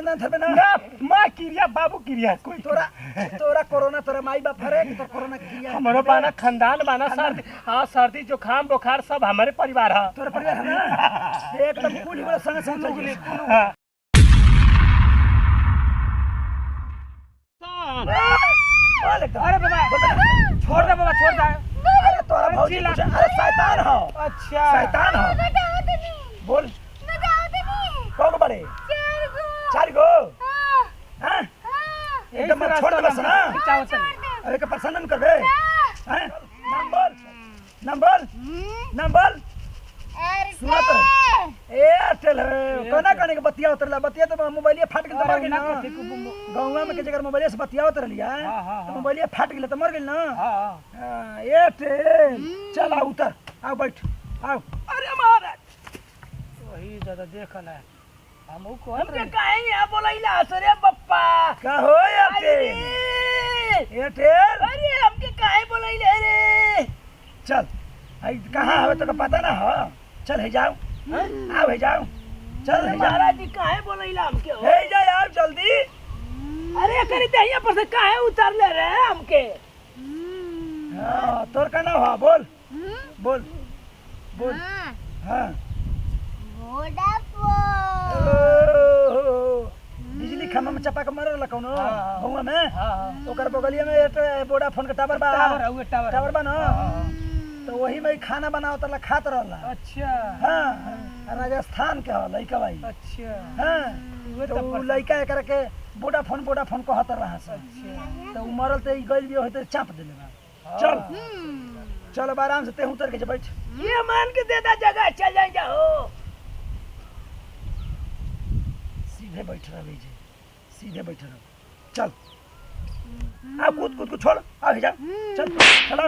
ना थरबे ना माँ क्रिया बाबू क्रिया कोई तोरा कोरोना तोरा माई बाप हरे कि तोरा कोरोना क्रिया हमारो बाना खानदान बाना सर्दी हाँ सर्दी जुकाम बुखार सब हमारे परिवार है तोरा परिवार है ना एकदम कुल बड़ा संग संग चल गई अरे बाबा छोड़ दे बाबा छोड़ दे अरे तोरा भौजी अरे शैतान हो अच्छा शैतान हो बोल कौन बड़े चार गो हां एकदम छोड़ दे बस ना अरे के परेशान न कर बे हैं नंबर सुना तो एयरटेल है कोना कने के बतिया उतरला बतिया तो मोबाइल फाट गेल त मर गेल ना गांव में के जगह मोबाइल से बतिया उतर लिया तो मोबाइल फाट गेल त मर गेल ना हां एयरटेल चल आ उतर आओ बैठ आओ अरे महाराज वही दादा देखल है हमहू को हमके काहे यहां बोलैला सरे बप्पा का हो एयरटेल अरे हमके काहे बोलैले रे चल आई कहां हवे तो पता ना हो चल हे जाओ आओ हे जाओ चल हे महाराज जी काहे बोलैला हमके हो हे जा यार जल्दी अरे करी दहिया पर से काहे उतार ले रे हमके हां तोर का नाम हो बोल बोल बोल हां बिजली खम्भा में चपा के मरल कौनो गौवा में ओकर बगलिया में वोडाफोन के टावर बा टावर बा ना तो वही में खाना बनावत ला खात रहला अच्छा हां राजस्थान के हो लइका भाई अच्छा हां तो लइका एकरा के वोडाफोन कहत रहा से अच्छा तो मरल त गइल भी होते चाप देले बा चल चल अब आराम से ते उतर के बैठ ये मान के देदा जगह चल जाई जाओ सीधे बैठ रह जी सीधे बैठ रह चल आ कूद को छोड़ आ जा चल चलो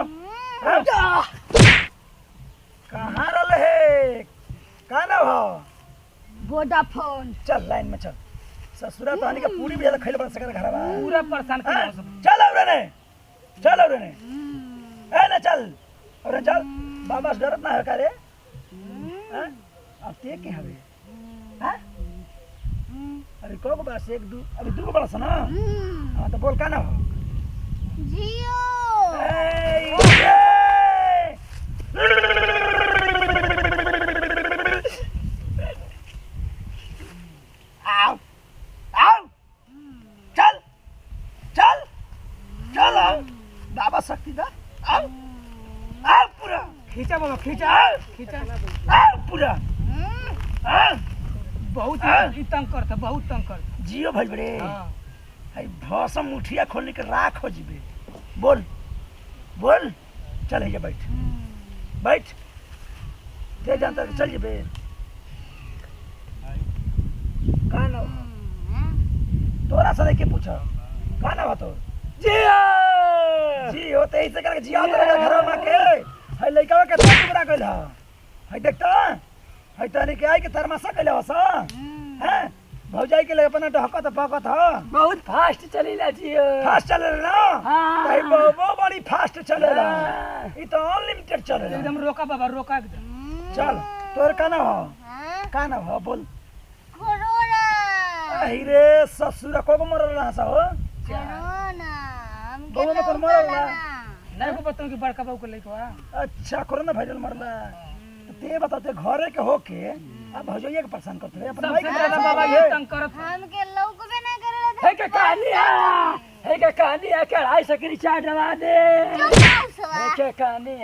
कहाँ रल है कहाँ ना हो वोडाफोन चल लाइन में चल ससुरा तो आने का पूरी भी खैल बन सकर घर बा पूरा परेशान कर चल और ने चल और ने ए ना चल और चल बाबा से डरत ना है का रे हां अब ते के हवे हां अरे को बस एक दो अभी दो बड़ा सना हां तो बोल का ना हो जियो आओ आओ चल चल चल बाबा शक्ति दा आओ आओ पूरा खींचा बाबा खींचा आओ पूरा बहुत तंग करता बहुत तंग करता जियो भाई बड़े हाय भौसम मुठिया खोलने के राख हो जीबे बोल बोल चल हे बैठ बैठ ते जानता चल जीबे का ना तोरा से के पूछो का ना तो जी होते ऐसे करके जिया तेरे घर में के हाय लइका के तो पूरा कइल हाय देखता हाय तने के आई के तरमासा कइले हसा हैं भौजाई के लिए अपना ढहकत पकत ह बहुत फास्ट चलेला जियो फास्ट चलेला ना हां भाई वो बड़ी फास्ट चलेला ई तो अनलिमिटेड चलेला एकदम रोका बाबा रोका एकदम चल तोर का ना हो बोल कोरोना अरे ससुर को मरल ना सा हो कोरोना बहु में कोन मरल ना नहीं को बताऊं कि बड़का बाबू को लेके अच्छा कोरोना भाईरल मरला ते बताते घरे के होके अब भौजैया के परेशान करते अपन भाई के बाबा ये तंग करत हमके लौकबे ना करेला है के कहानी है कढ़ाई से रिचार्ज डला दे है के कहानी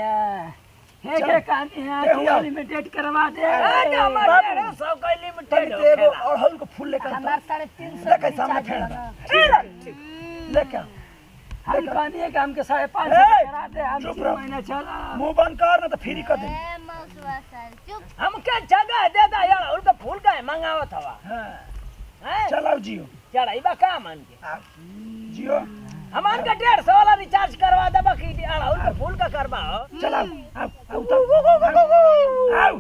है लिमिटेड करवा दे हमारे सब का लिमिटेड एगो अड़हुल को फूल लेकर हमार 350 लेके सामने खेलना लेके हम कहानी है कि हमके 550 करा दे हम 6 महीना चला मुंह बंद कर ना तो फ्री कर दे ए मौसवा सर चुप हमके जगह दे दा यार और तो फूल का मंगावत हवा हां चलाओ जियो चढ़ाई बा का मान के जियो हमान का 150 वाला रिचार्ज करवा दे बाकी और तो फूल का करवा चलाओ आओ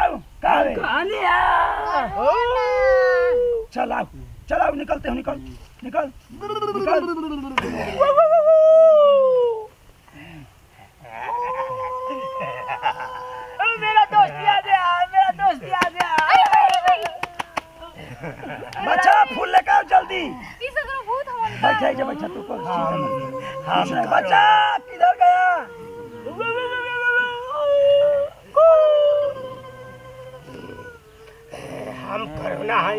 आओ कहानी है चलाओ निकलते हो निकल मेरा दोस्त याद है बच्चा फूल लेकर आओ जल्दी। की सगरो भूत हमन बैठा जा बैठा तू को बच्चा किधर गया? हम कोरोना है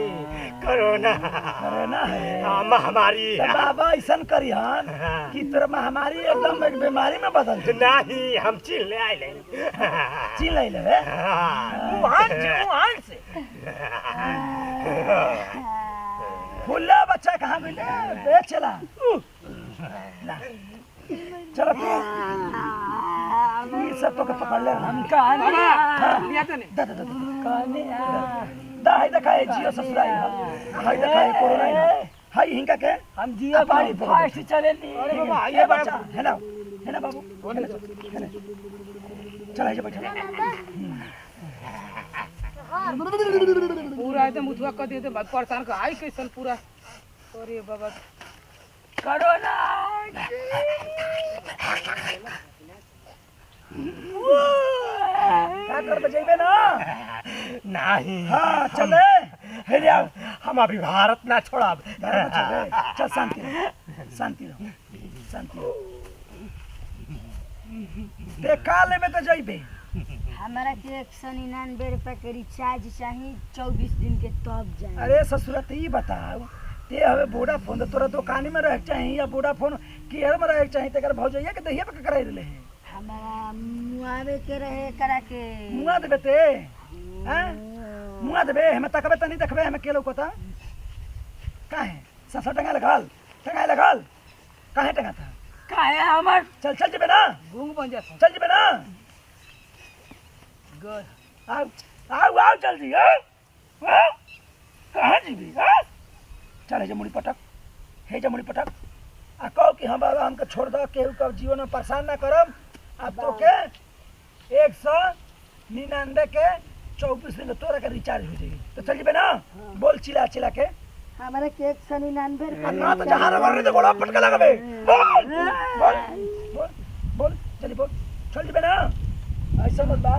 कोरोना कोरोना है महामारी तो बाबा ऐसा करी हन कि तोरा महामारी एकदम एक बीमारी में बदल दे। नहीं हम चीन ले आए चीन ले ले वहां से फुल्ला बच्चा कहाँ गइले? देख चला चलो ये सब तो के पकड़ ले हम कहानी लिया तो नहीं कहानी दाई दिखाए जियो ससुराई हाय दिखाए कोरोना हाय हिंगा के हम जियो पानी फास्ट चले नी। अरे बाबा ये बच्चा है ना बाबू चला जा बैठा पूरा एकदम उठवा कर दिए थे परेशान का आई कैसन पूरा। अरे बाबा कोरोना क्या कर बजेबे ना? नहीं हाँ चले हे हम अभी भारत ना छोड़ा चल शांति रहो शांति रहो शांति रहो। देख काले में तो जइबे हमारा के 199 रुपए के रिचार्ज चाहिए 24 दिन के तब जाए। अरे ससुरा तो ये बताओ ते हवे वोडाफोन तोरा दुकानी में रह चाहिए या वोडाफोन केयर में रह चाहिए तेकर भौजैया के दहिया पे कराई देले है हमारा मुआवे के रहे करा के मुआ देबे ते हैं मुआ देबे हमें तकबे त नहीं देखबे हमें के लौकता काहे ससा टंगा लगाल काहे टंगा था काहे हमर चल चल जेबे ना गूंग बन जा चल जेबे ना गुड आओ जल्दी कहाँ जीबी चल हे मुड़ी पटक आ कहो कि हम बाबा हमके छोड़ दो केहू का जीवन में परेशान ना करम अब तो के 199 के 24 दिन तोरा के रिचार्ज हो जाएगी तो चल जेबे ना बोल चिल्ला के हमारा के 199 रुपए ना तो जहाँ रगड़ तो गोड़ा पटका लगाबे बोल चल चल जेबे ना ऐसा मत बा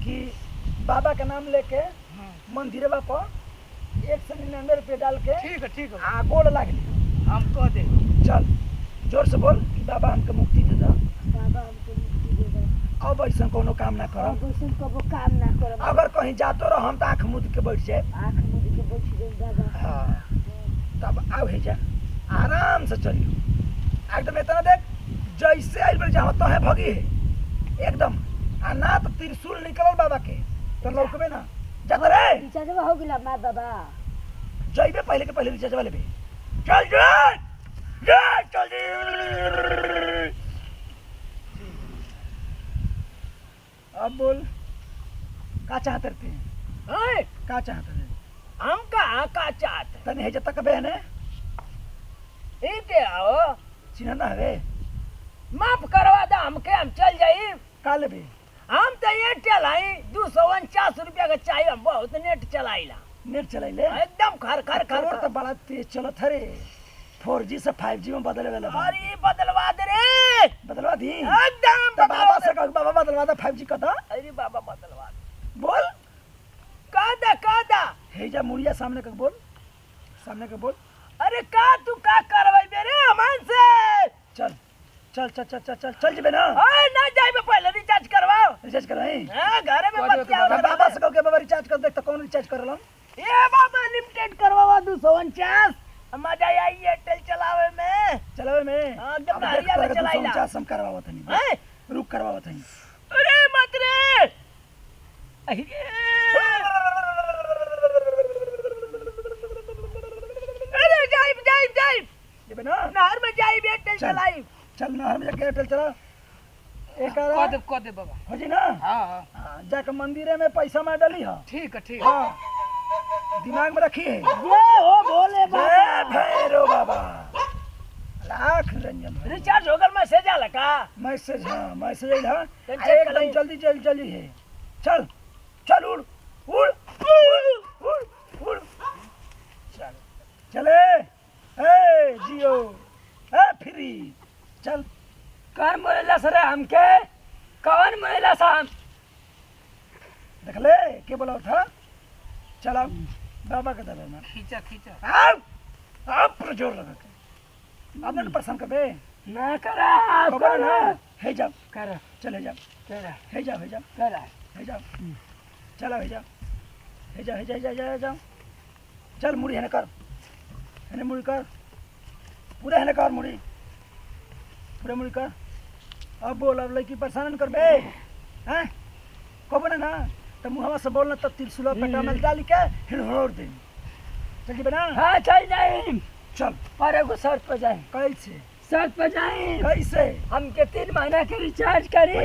कि बाबा का नाम लेके मंदिर पर 199 रुपये डाल के ठीक है गोड़ लागली हम कह दे चल जोर से बोल कि बाबा हमके मुक्ति दे दो बाबा हमको मुक्ति दे दे। अब ऐसा कोनो काम ना करम वैसे कबो काम ना करब। अगर कहीं जातो रह हम तो आँख मूंद के बैठ जाए आँख मूंद के बैठ जाए बाबा। हाँ तब आओ हे जा आराम से चलियो एकदम इतना देख जैसे आइल बड़ जहाँ तो है भगी है एकदम आ ना तो त्रिशूल निकलल बाबा के तो लौकबे ना जाता रे रिचार्ज हो गेला माँ बाबा। जइबे पहले के पहले रिचार्ज वाले भी चल अब बोल का चाहते थे का चाहते थे हम का चाहते तने हे जतक बहने इते आओ चिन्ह ना हवे माफ करवा दे हमके हम चल जाई का लेबे हम तो ये चलाई 249 रुपया का चाहिए हम बहुत नेट चलाइला नेट चलाइले एकदम खर तो बड़ा तेज चलत रे 4G से 5G में बदले वाला बा। अरे बदलवा दे रे बदलवा दी एकदम तो बाबा से कह बाबा बदलवा दे 5G का था अरे बाबा बदलवा दे बोल कादा हे जा मुड़िया सामने का बोल अरे का तू का करवाई बे रे हमन से चल जेबे ना ओए ना जाइबे पहले रिचार्ज करवाओ रिचार्ज कराई हां घर में मत आओ बाबा से कह के बाबा रिचार्ज कर देख तो कौन रिचार्ज करलम ए बाबा लिमिटेड करवावा 249 मजा आई एयरटेल चलावे में हां एकदम हरिया में चलाइला 249 हम करवावत हनी हैं रुक करवावत हनी अरे मत रे अरे जाइब जेबे ना नहर में जाइब एयरटेल चल। चलाई चल ना हम जाके एयरटेल चला एक कह दे बाबा हो जी ना हां जाके मंदिरे में पैसा में डाली हां ठीक है हाँ दिमाग में रखी है जय हो भोले बाबा। जय भैरव बाबा लाख रंजन रिचार्ज होकर मैसेज आला का मैसेज हाँ मैसेज आइल हाँ चल, चल, एकदम चल। जल्दी है चल उड़ चले ए जियो ए फ्री चल कौन बोलेला सर हमके कौन बोलेला साहब देख ले के बोला था चल अब बाबा के दबे ना खींचा खींचा आप पूरा जोर लगा के आपने परेशान कर बे ना करा खबर ना हे जाओ करा चले जाओ करा हे जाओ करा हे जाओ चलो हे जाओ हे जाओ हे जाओ हे जाओ हे जाओ चल मुड़ी है कर है मुड़ी कर पूरा है कर मुड़ी पूरा मुड़ी कर अब बोल अब लड़की परेशान कर बे हैं कब ना तो मुहवा से बोलना तो त्रिशूल पेटा में डाल के हिड़ोड़ दे चल जी बना हाँ चल जाए चल पर एगो शर्त पर जाए कैसे शर्त पर जाए कैसे हमके 3 महीना के रिचार्ज करी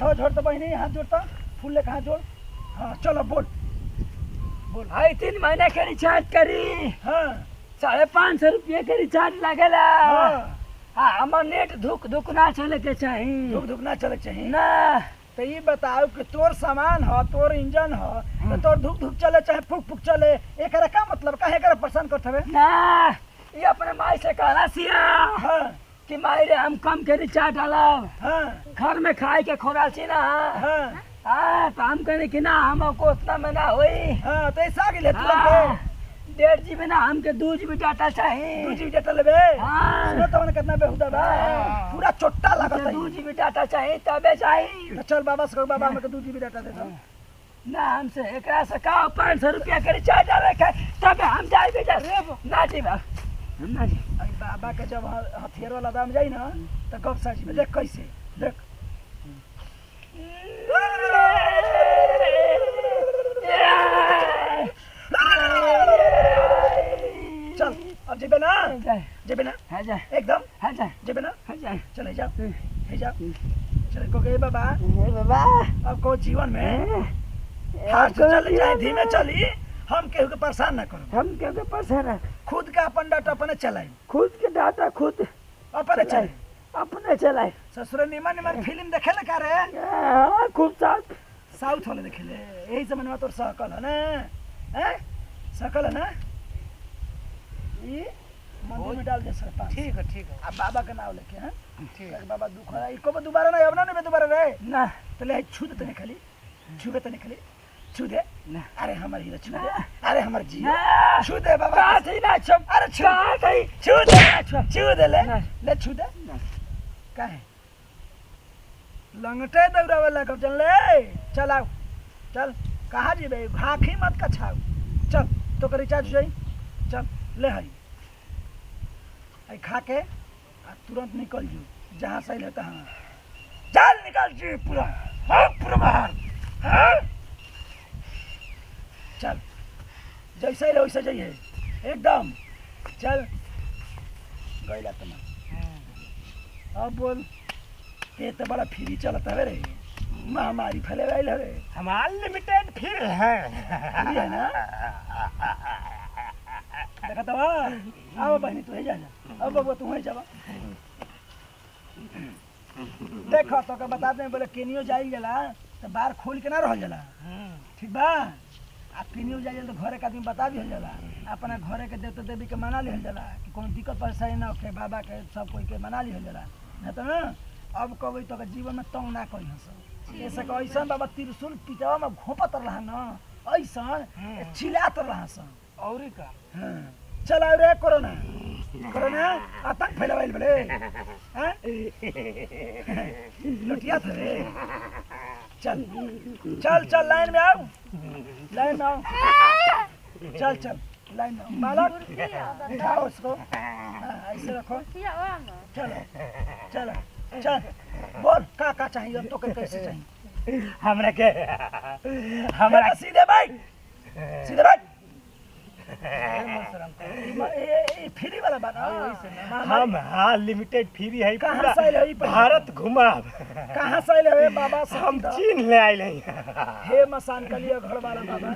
हाथ जोड़ तो बहनी हाथ जोड़ता फूल लेके हाथ जोड़ हाँ चलो बोल बोल भाई 3 महीना के रिचार्ज करी हाँ 550 रुपये के रिचार्ज लगेला हाँ हाँ हमार नेट धुक धुक ना चले के चाहिए धुक धुक ना चले चाहिए ना तो ये बताओ कि तोर सामान हो तोर इंजन हो तो तोर धुक धुक चले चाहे फुक फुक चले एकरा का मतलब काहे एकरा परेशान करत हवे ना ये अपने माई से कहला सिया हाँ कि माई रे हम कम के रिचार्ज डालब हाँ घर में खाए के खोराल छी ना हाँ हाँ तो हम कहने कि ना हमको उतना में ना होई हाँ तो ऐसा के ले तू हाँ, 1.5 GB ना हमके 2 GB डाटा चाहिए 2 GB डाटा लेबे हाँ। सुनो तो कितना बेहुदा बा पूरा चोट्टा लागत है 2 GB डाटा चाहिए तबे चाहिए तो चल बाबा से कहो बाबा हमके 2 GB डाटा दे दो ना हमसे एकरा से का 500 रुपया के रिचार्ज डाले के तबे हम जाए बेटा ना जी बा हम ना जी अरे बाबा के जब हथियार वाला दाम जाई ना तो गप साजी में देख कैसे देख चल अब जेबे ना जेबे ना हाँ जा एकदम हाँ जा जेबे ना हाँ जा चले जाओ हे जाओ चले को गए बाबा बाबा अब को जीवन में फास्ट चली जाए धीमे चली हम केहू के परेशान ना करो हम क्यों परेशान है खुद का अपन डाटा अपने चलाए खुद के डाटा खुद अपने चलाए अपने चलाए ससुर निमन निमन फिल्म देखे ले का रे हाँ, खूब साथ साउथ वाले देखे ले यही से मनवा तोर सकल है ना हैं सकल है ना ये मंदिर में डाल दे सर पास ठीक है अब बाबा का नाम लेके हैं ठीक है बाबा दुख है इको में दोबारा ना अब ना दोबारा रे ना तो ले छू दे तने खाली छू दे तने खाली छू दे ना अरे हमारे हीरा छू दे अरे हमारे जी ना छू दे बाबा कहाँ थी ना छप अरे छू कहाँ थी छू दे छू दे ले ना। ले छू दे ना। काहे लंगटे दौड़ावे ला कब चल ले चल आओ चल कहाँ जीबे घाखी मत कछाओ चल तो कर रिचार्ज जाई चल ले हई आई खा के आ तुरंत निकल जू जहाँ सही है तहाँ चल निकल जी पूरा हाँ पूरा बाहर हाँ चल जैसे रहो वैसे जाइए एकदम चल गईला तुम अब बोल ये तो बड़ा फ्री चलता है रे महामारी फैले वाली है हम अनलिमिटेड फिर है फ्री है ना देखा तो आओ बहनी तू है जा अब बबुआ तू है जावा देखो तो के बता दे बोले केनियो जाई गेला तो बाहर खोल के ना रह जाला ठीक बा आ केनियो जाई तो घरे के आदमी बता दिहल जाला अपना घरे के देवता देवी के मना लिहल जाला कि कोनो दिक्कत परेशानी ना होखे बाबा के सब कोई के मना लिहल जाला ना तो ना अब कभी तो जीवन में तंग ना करी हस ऐसे ऐसा बाबा त्रिशूल पिटवा में घोपत रहा ना ऐसा चिल्लात रहा सन और का हाँ चल आओ रे कोरोना कोरोना आतंक फैलावल बड़े हैं लुटिया थे रे चल चल चल लाइन में आओ लाइन में आओ चल चल लाइन में बालक उठाओ उसको हाँ, ऐसे रखो चलो चलो चल बोल का चाहिए तो कैसे चाहिए हमरा के हमरा सीधे बैठ सीधे बैठ फ्री वाला बना हम अनलिमिटेड फ्री है कहाँ से आइल है भारत घुमाब कहाँ से आइल है बाबा से हम चीन ले आइल हैं हे मसान के लिए घर वाला बाबा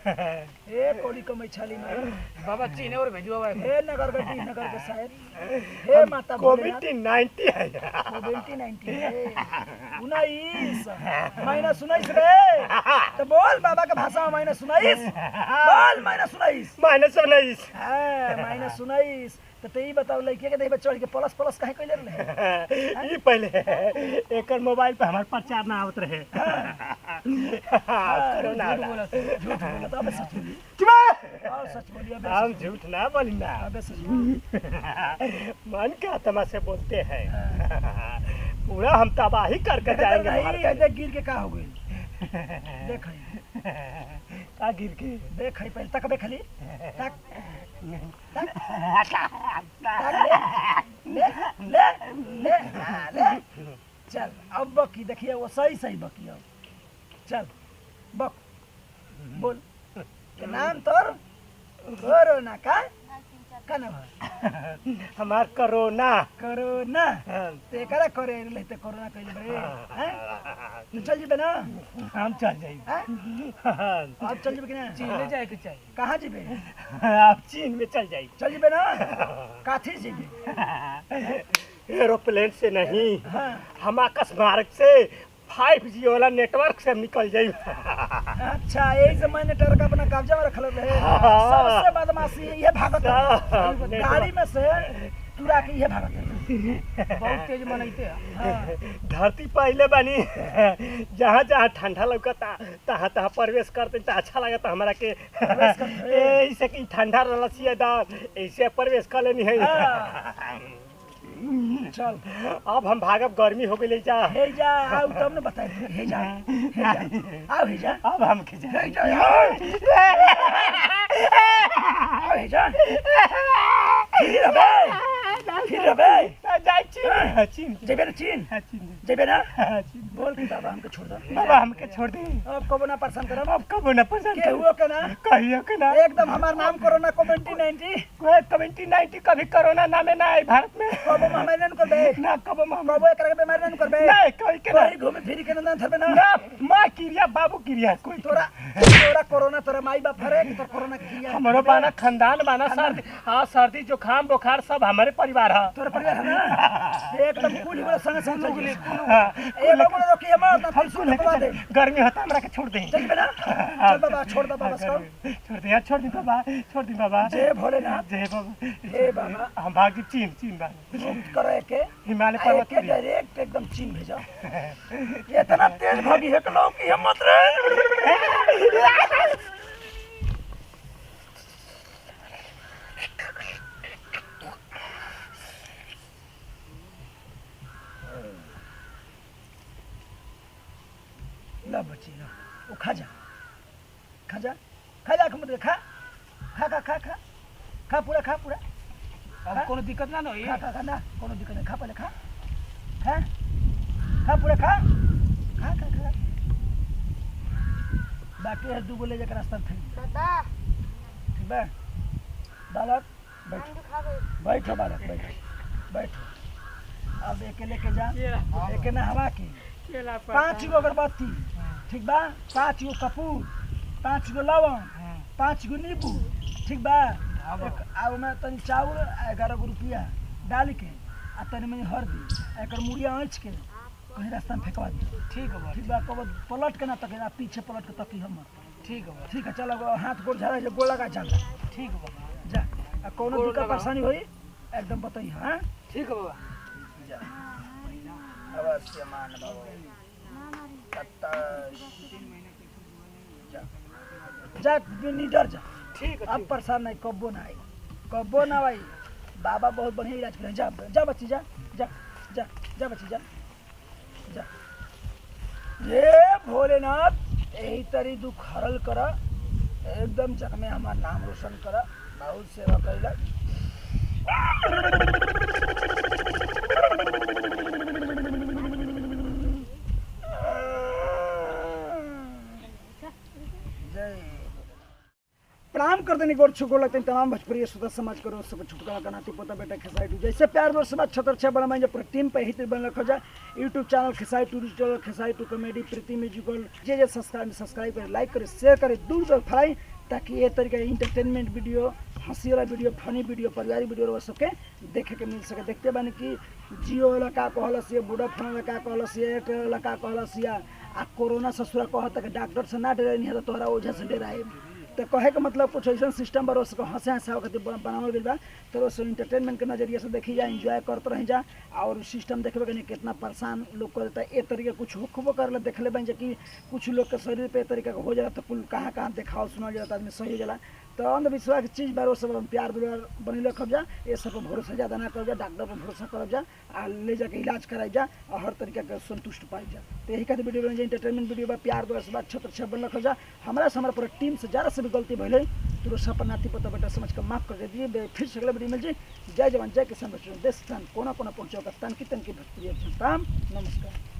हे कोड़ी को मैछाली में बाबा चीन और भेजवा हे नगर के शायद हे माता कोविड-19 है कोविड-19 माइनस 19 रे तो बोल बाबा के भाषा में -19 बोल -19 -19 हाँ -19 तो ते ई बताओ लड़के के देह पे चढ़ के प्लस प्लस काहे कइले रहे? ई पहले एकर मोबाइल पे हमार प्रचार ना आवत रहे। कोरोना झूठ बोला तो अबे सच बोली। चुप और सच बोली अबे। हम झूठ ना बोली ना, अबे सच बोली। मन के आत्मा से बोलते हैं। पूरा हम तबाही करके जाएंगे नहीं भारत देख गिर के का हो गइल? देख का गिर के देख पहले तक बे खाली तक ले ले ले ले चल अब बकी देखिए वो सही सही बकी अब चल बक बोल के नाम तोर कोरोना का नाम हमार कोरोना कोरोना ते करे करे लेते कोरोना कइले बे हैं तू चल जेबे ना हम चल जाई। अब चल जेबे कि ना चीन में जाए के चाहिए। कहाँ जेबे आप चीन में चल जाई। चल जेबे ना काठी जेबे एरोप्लेन से नहीं, हाँ हम आकाश मार्ग से 5G वाला नेटवर्क से निकल जाई। अच्छा यही से मैंने नेटवर्क अपना कब्जा में रखल रहे। सबसे बदमाशी ये भागत है गाड़ी में से चुरा के ये भागत है बहुत तेज मनैते हैं। धरती पहले बनी जहाँ जहाँ ठंडा लौकता तहाँ तहाँ प्रवेश करते तो अच्छा लगता हमारा के। ऐसे कि ठंडा रलसिया दार ऐसे प्रवेश कर लेनी है। चल अब हम भागब, गर्मी हो गई जा। हे जा आओ तब ने बताई हे जा आओ हे जा अब हम के जा हे जा आओ हे जा फिर अबे जाई चीन चीन जेबे ना चीन चीन जेबे ना चीन। बोल कि बाबा हमके छोड़ दो बाबा हमके छोड़ दे, अब कबो ना परेशान करब अब कबो न पसंद के हुआ के ना कहियो के ना। एकदम हमार नाम कोरोना कोविड 19 कोई 90 कभी कोरोना नामे ना आई भारत में। कबो महामारी न करबे ना कबो कबो एकरा के बीमारी न करबे नहीं कोई के कहीं घूमे फिरी के ना थरबे ना ना माँ क्रिया बाबू क्रिया कोई तोरा कोरोना तोरा माई बाप हरे कि तोर कोरोना क्रिया हमारो बाना खानदान बाना सर्दी हाँ सर्दी जुकाम बुखार सब हमारे परिवार है। तोरा परिवार है ना एकदम कुल बड़ा संग संग चल गेली ए बाबू रोकी हमर ना फिर सुन करवा दे गर्मी होता हमरा के छोड़ दे। चल बेटा चल बाबा छोड़ दे बाबा सब छोड़ दे छोड़ दे बाबा छोड़ दे बाबा। जय भोलेनाथ जय बाबा हे बाबा हम भाग चीन चीन बा मुक्त करे के हिमालय पर्वत के डायरेक्ट एकदम चीन भेजा इतना तेज भागी है कि लोग की हिम्मत रे ला बच्ची ला वो खा जा खा जा खा जा मत खा खा खा खा खा खा पूरा अब कोनो दिक्कत ना होई खा खा खा ना कोनो दिक्कत नहीं खा पहले खा खा खा पूरा खा खा खा खा बाकी है दूगो ले जाकर रास्ता में दादा ठीक है बालक बैठ बैठो बालक बैठो बैठो अब एके लेके जा एके ना हवा की 5 गो अगरबत्ती ठीक बा 5 गो कपूर 5 गो लवंग 5 गो नींबू ठीक बा अब में तनी चावल 11 गो रुपया डाल के आ तनी में हल्दी एकर मुड़िया आँच के कहीं रास्ता में फेंकवा दी। ठीक है ठीक बा कब पलट के ना तक पीछे पलट के तकी हम ठीक है चलो हाथ गोड़ झाड़ा जो गोला का चल ठीक है बाबा जा आ कोनो दिक्कत परेशानी होई एकदम बताई हां ठीक है बाबा जा अवश्य मान बाबा जा निडर जा ठीक है अब परेशान नहीं कब्बो ना आई कब्बो ना आई बाबा बहुत बढ़िया इलाज करे जा जा बच्ची जा जा जा जा बच्ची जा जा ये भोलेनाथ यही तरी दुख हरल कर एकदम जग में हमार नाम रोशन कर बहुत सेवा कैला प्रणाम कर देने गोर छुको लगते तमाम भोजपुरी श्रोता समाज करो सब छुटकारा का नाती पोता बेटा खिसाई टू जैसे प्यार वर्ष समाज छतर छः बड़ा मैं पूरा टीम पे ही बन रखो जा यूट्यूब चैनल खिसाई टू चैनल खिसाई टू कॉमेडी प्रीति म्यूजिकल जे सब्सक्राइब करे लाइक करे शेयर करे दूर दूर फैलाई ताकि ये तरीके इंटरटेनमेंट वीडियो हंसी वाला वीडियो फनी वीडियो पारिवारिक वीडियो वो सबके देखे के मिल सके। देखते बानी कि जियो वाला का कहलस ये वोडाफोन वाला का कहलस ये एयरटेल वाला का कहलस या आ कोरोना ससुरा कहता कि डॉक्टर से ना डरे नहीं तो तोहरा ओझा से डराए तो कहे के मतलब कुछ ऐसा सिस्टम बा रोज हंसे हंसावे खातिर बनावल गइल बा तो रोज इंटरटेनमेंट के नजरिए से देखी जा एंजॉय करते रह जा और सिस्टम देखबे के कितना परेशान लोग करता ए तरीके कुछ होखबो करले देखले बन कि कुछ लोग के शरीर पे ए तरीका के हो जाला तो कुल कहाँ कहाँ देखाव सुनल जाला आदमी सही हो जाला तो अंधविश्वास की चीज बारो सब प्यार दुलार बनी रखब जा ये सब पर भरोसा ज्यादा ना कर जा डॉक्टर पर भरोसा करब जा आ ले जाके इलाज कराई जा और हर तरीका के संतुष्ट पाई जा तो यही खातिर वीडियो बन एंटरटेनमेंट वीडियो बा प्यार दुलार से बात छत्र छप बन रखब जा हमारा से हमारा पूरा टीम से ज़्यादा से भी गलती भले तो सब नाती पोता बेटा समझ कर माफ कर दिए फिर से अगला वीडियो मिल जाए जय जवान जय किसान बच्चों देश स्थान कोना कोना पहुँचो का तन की भक्ति नमस्कार।